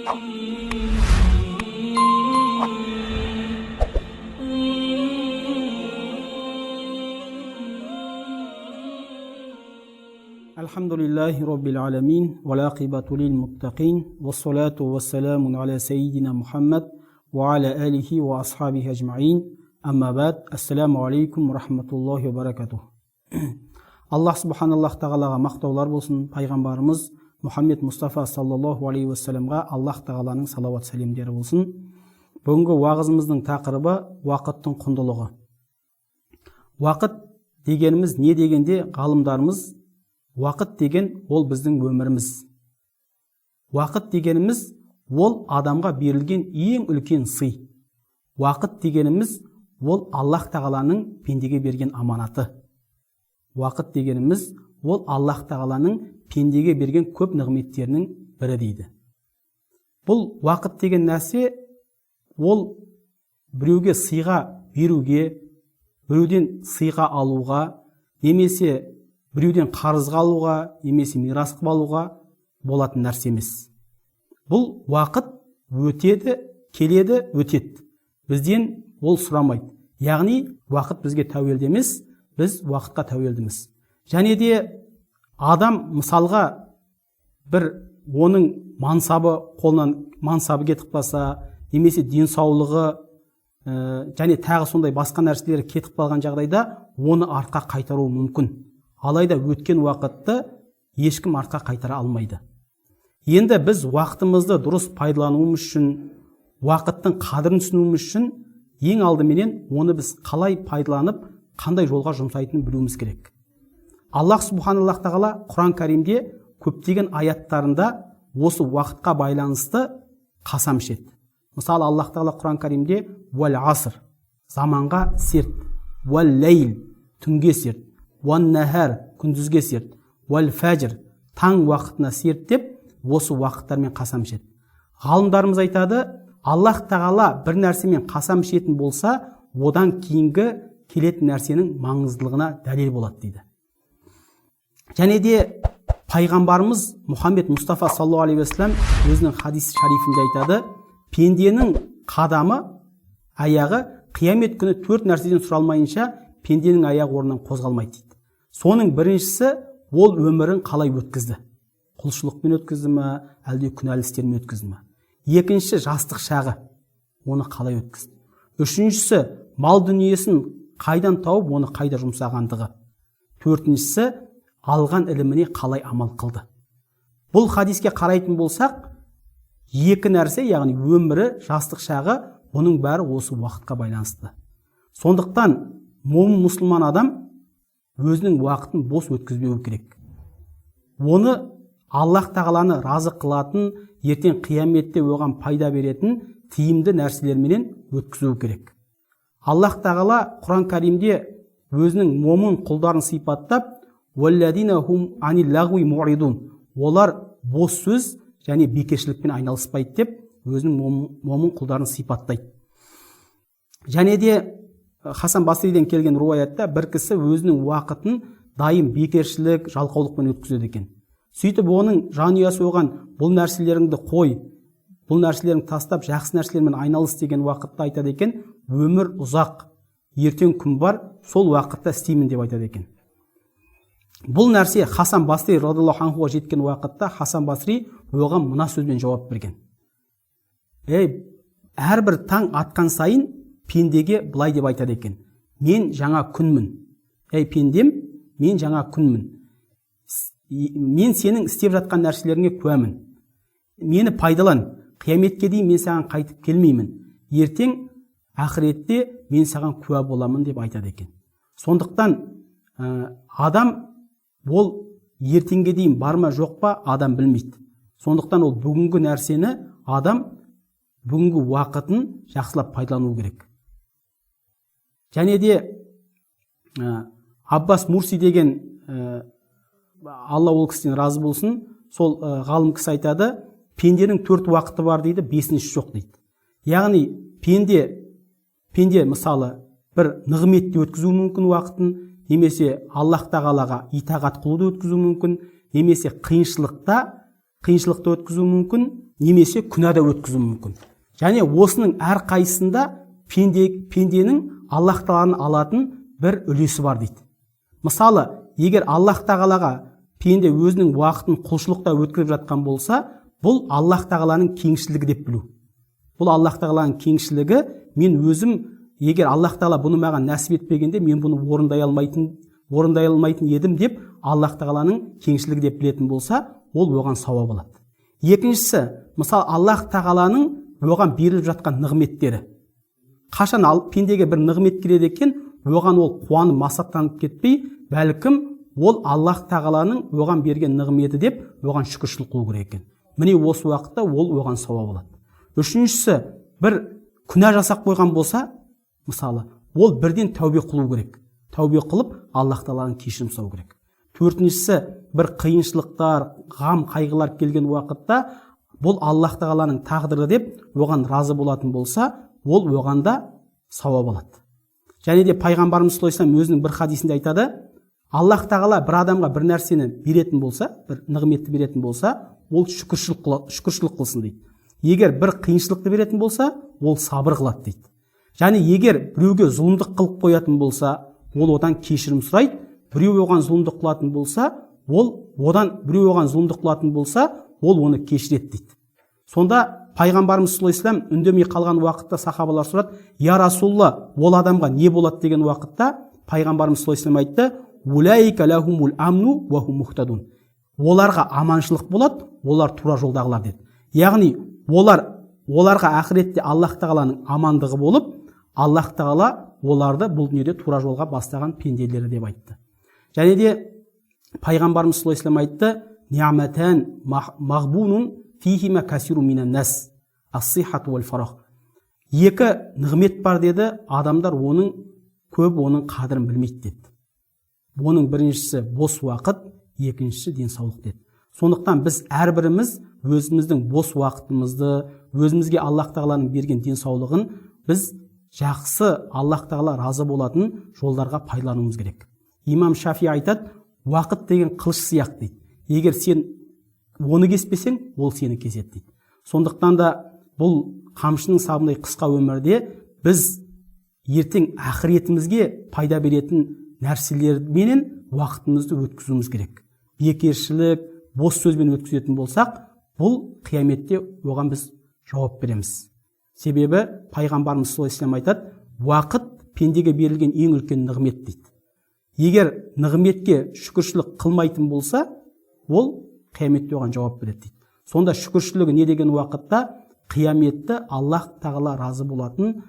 Alhamdulillahi Rabbil alamin, wal aqibatu lil muttaqin, wassalatu wassalamun ala sayyidina Muhammad wa ala alihi wa ashabihi ajma'in. Amma ba'd, assalamu alaikum wa rahmatullahi wa barakatuh. Аллах субханаллах тағалаға мақтаулар болсын, пайғамбарымыз Мұхаммед Мұстафа саллаллаху алейхи уассаламға Аллах тағаланың салауат сәлемдері болсын. Бүгінгі уағызымыздың тақырыбы уақыттың құндылығы. Уақыт дегеніміз не дегенде ғалымдарымыз уақыт деген ол біздің өміріміз. Уақыт дегеніміз ол адамға берілген ең үлкен сый. Уақыт дегеніміз ол Аллах тағаланың пендеге берген аманаты. Уақыт дегеніміз ол Аллах тағаланың пендеге берген көп нығметтерінің бірі дейді. Бұл уақыт деген нәрсе ол біреуге сыйға беруге, біреуден сыйға алуға, немесе біреуден қарызға алуға, немесе мирас қылып алуға болатын нәрсе емес. Бұл уақыт өтеді, келеді, өтеді. Бізден ол сұрамайды. Яғни уақыт бізге тәуелді емес, біз уақытқа тәуелдіміз. Және де адам мысалға бір оның мансабы кетіп қалса, немесе денсаулығы және тағы сондай басқа нәрселері кетіп қалған жағдайда оны артқа қайтаруы мүмкін. Алайда өткен уақытты ешкім артқа қайтара алмайды. Енді біз уақытымызды дұрыс пайдалануымыз үшін, уақыттың қадірін түсінуіміз үшін ең алдыменен оны біз қалай пайдаланып, қандай жолға жұмсайтынын білуіміз керек. Аллах субханаллах тағала Құран кәрімде көптеген аяттарында осы уақытқа байланысты қасам ішеді. Мысалы, Аллах тағала Құран кәрімде уәл аср, заманға серт, уәл лейл, түнге серт, уәл нәһәр, күндізге серт, уәл фәжр, таң уақытына серт деп осы уақыттармен қасам ішеді. Ғалымдарымыз айтады, Аллах тағала бір нәрсемен қасам ішетін болса, одан кейінгі келетін нәрсенің маңыздылығына дәлел болады дейді. Және де пайғамбарымыз Мұхаммед Мұстафа саллаллаху алейхи уассалам өзінің хадис шарифінде айтады, пенденің қадамы, аяғы қиямет күні 4 нәрседен сұралмайынша пенденің аяғы орнынан қозғалмайды дейді. Соның біріншісі ол өмірін қалай өткізді? Құлшылықпен өткізді ме, әлде күнәлі істермен өткізді ме? Екіншісі жастық шағы, оны қалай өткізді? Үшіншісі мал дүниесін қайдан тауып, оны қайда жұмсағандығы. Төртіншісі алған іліміне қалай амал қылды. Бұл хадиске қарайтын болсақ, екі нәрсе, яғни өмірі, жастық шағы, оның бәрі осы уақытқа байланысты. Сондықтан момын мұсылман адам өзінің уақытын бос өткізбеуі керек. Оны Аллах тағаланы разы қылатын, ертең қияметте оған пайда беретін тиімді нәрселерменен өткізуі керек. Аллах тағала Құран кәрімде өзінің момын құлдарын сипаттап, «Уәлләдина хум анил лағуи му'ридун», олар бос сөз және бекершілікпен айналыспайды деп өзінің момын құлдарын сипаттайды. Және де Хасан Басриден келген руаятта бір кісі өзінің уақытын дайым бекершілік, жалқаулықпен өткізеді екен. Сөйтіп оның жанұясы оған бұл нәрселеріңді қой, бұл нәрселеріңді тастап жақсы нәрселермен айналыс деген уақытта айтады екен, өмір ұзақ, ертең күн бар, сол уақытта істеймін деп айтады екен. Бұл нәрсе Хасан Басри радиллаху анхуға жеткен уақытта Хасан Басри оған мына сөзбен жауап берген. Әрбір таң атқан сайын пендеге былай деп айтады екен: мен жаңа күнмін. Пендем, мен жаңа күнмін. Мен сенің істеп жатқан нәрселеріңе куәмін. Мені пайдалан. Қияметке дейін мен саған қайтып келмеймін. Ертең ақыретте мен саған куә боламын деп айтады екен. Сондықтан адам ол ертеңге дейін бар ма жоқ па адам білмейді. Сондықтан ол бүгінгі нәрсені адам бүгінгі уақытын жақсылап пайдалану керек. Және де Аббас Мурси деген, Алла ол кісіден разы болсын, сол ғалым кісі айтады, пенденің 4 уақыты бар дейді, 5-ші жоқ дейді. Яғни пенде мысалы бір нығметте өткізу мүмкін уақытын, немесе Аллах тағалаға итағат қылуды өткізу мүмкін, немесе қиыншылықта өткізу мүмкін, немесе күнәда өткізуі мүмкін. Және осының әрқайсында пенденің Аллах тағаладан алатын бір үлесі бар дейді. Мысалы, егер Аллах тағалаға пенде өзінің уақытын құлшылықта өткізіп жатқан болса, бұл Аллах тағаланың кеңшілігі деп білу. Бұл Аллах тағаланың кеңшілігі, мен өзім, егер Аллах тағала бұны маған нәсіп етпегенде, мен бұны орындай алмайтын едім деп Аллах тағаланың кеңшілігі деп білетін болса, ол оған сауап алады. Екіншісі, мысалы, Аллах тағаланың оған беріліп жатқан нығметтері. Қашан пендеге бір нығмет келеді екен, оған ол қуанып масаттанып кетпей, бәлкім ол Аллах тағаланың оған берген нығметі деп оған шүкіршілік қылу керек екен. Міне осы уақытта ол оған сауап алады. Үшіншісі, бір күнә жасап қойған болса, мысалы, ол бірден тәубе қылу керек. Тәубе қылып, Аллах тағаланың кешірім сұрау керек. Төртіншісі, бір қиыншылықтар, ғам, қайғылар келген уақытта, бұл Аллах тағаланың тағдыры деп оған разы болатын болса, ол оғанда сауап алады. Және де пайғамбарымыз саллаллаху алейхи вассалам өзінің бір хадисінде айтады, Аллах тағала бір адамға бір нәрсені беретін болса, бір нығметті беретін болса, ол шүкіршілік қылсын дейді. Егер бір қиыншылықты беретін болса, ол сабыр қылады дейді. Және егер біреуге зұлымдық қылып қоятын болса, ол одан кешірім сұрайды. Біреу оған зұлымдық қылатын болса, ол оны кешіреді дейді. Сонда пайғамбарымыз саллаллаху алейхи вассалам үндемей қалған уақытта сахабалар сұрады, я Расулалла, ол адамға не болады деген уақытта пайғамбарымыз саллаллаху алейхи вассалам айтты, улайка лахумул амну ва хум мухтадун. Оларға аманшылық болады, олар тура жолдағылар деді. Яғни оларға ақыретте Аллах тағаланың амандығы болып, Аллах тағала оларды бұл дүниеде тура жолға бастаған пенделері деп айтты. Және де пайғамбарымыз саллаллаху алейхи вассалам айтты, ниъматан мағбунун фихима касиру минан нас, ас-сиххату вал фарах. Екі нығмет бар деді, адамдар оның қадірін білмейді деді. Оның біріншісі бос уақыт, екіншісі денсаулық деді. Сондықтан біз әрбіріміз өзіміздің бос уақытымызды, өзімізге Аллах тағаланың берген денсаулығын біз жақсы, Аллах тағала разы болатын жолдарға пайдалануымыз керек. Имам Шафи айтады, уақыт деген қылыш сияқты дейді. Егер сен оны кеспесең, ол сені кеседі дейді. Сондықтан да бұл қамшының сабындай қысқа өмірде біз ертең ақыретімізге пайда беретін нәрселерменен уақытымызды өткізуіміз керек. Бекершілік, бос сөзбен өткізетін болсақ, бұл қияметте оған біз жауап береміз. Себебі пайғамбарымыз саллаллаху алейхи вассалам айтады, уақыт пендеге берілген ең үлкен нығмет дейді. Егер нығметке шүкіршілік қылмайтын болса, ол қияметте оған жауап береді дейді. Сонда шүкіршілігі не деген уақытта? Қияметті Аллах тағала разы болатын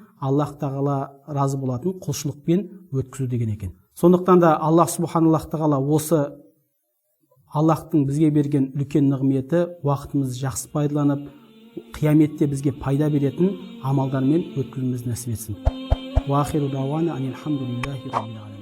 құлшылықпен өткізу деген екен. Сондықтан да Аллах субханаллаху тағала осы Аллахтың бізге берген үлкен нығметі уақытымызды жақсы пайдаланып, қияметте бізге пайда беретін амалдармен өткізуімізді нәсіп етсін. Уахиру дауана анил хамдулиллахи раббил аламин.